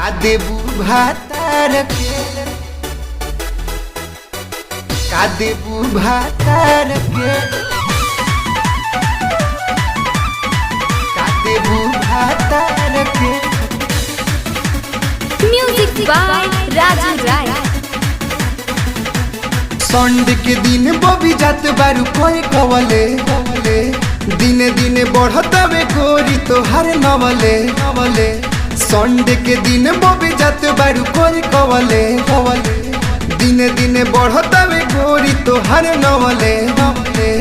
का देबू भातार के, का देबू भातार के, का देबू भातार के। Music by Raju Rai. Sunday के दिन बबी जात बारू कोई कवले कवले, दिने दिने बढ़तावे गोरी तोहार नवले नवले। संडे के दिन बबी जात बारू कोई कवले कवले, दिने दिने बढ़तावे गोरी तोहार नवले नवले।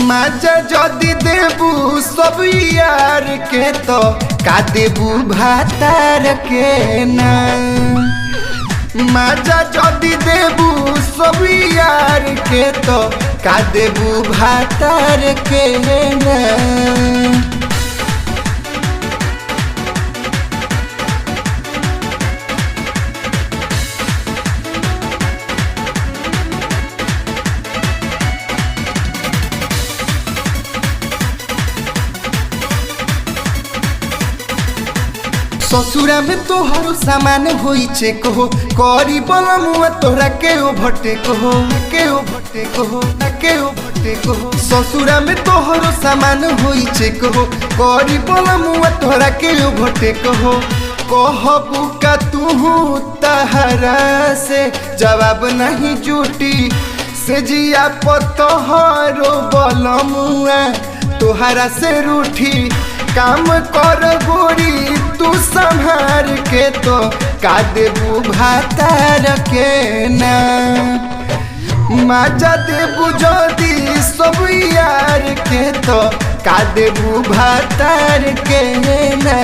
माजा जदी देबू सब यार के तो का देबू भातार के ना। माजा जदी देबू सब यार के तो का देबू भातार के ना। ससुरा में तोहर सामान होई छे कहो, करी बोला मुआ तोरा के ओ भटे कहो, के ओ भटे कहो, के ओ भटे कहो। ससुरा में तोहर सामान होई छे कहो, करी बोला मुआ तोरा के ओ भटे कहो। कहबू का तू तहरा से जवाब नहीं जुटी, से जिया पतोहरो बोला मुआ तोहरा से रूठी। काम कर गोरी तू संभार के तो का देबू भातार के ना। माजा देबू जदी सब यार के तो का देबू भातार के ना।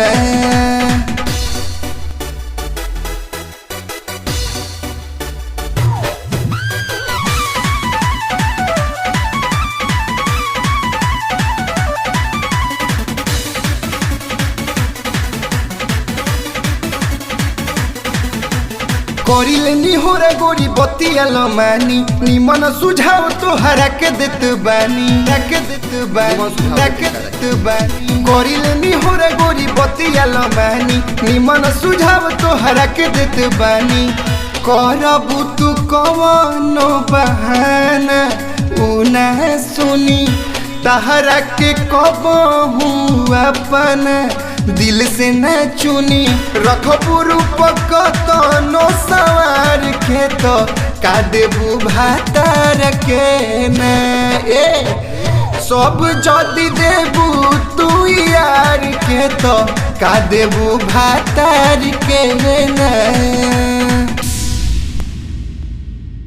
करिले निहोरा गोरी बतिया लमानी, निमन सुझाव तोहरा के देत बानी, के देत बानी, के देत बानी। करिले निहोरा गोरी बतिया लमानी, निमन सुझाव तोहरा के देत बानी। करबू तू कवनो बहाना उ ना सुनी, तहरा के कबहू अपना दिल से न चुनी। रखबू रूपक तनो सवार के तो का देबू भातार के ना। सब जदी देबू तू यार के तो का देबू भातार के ना।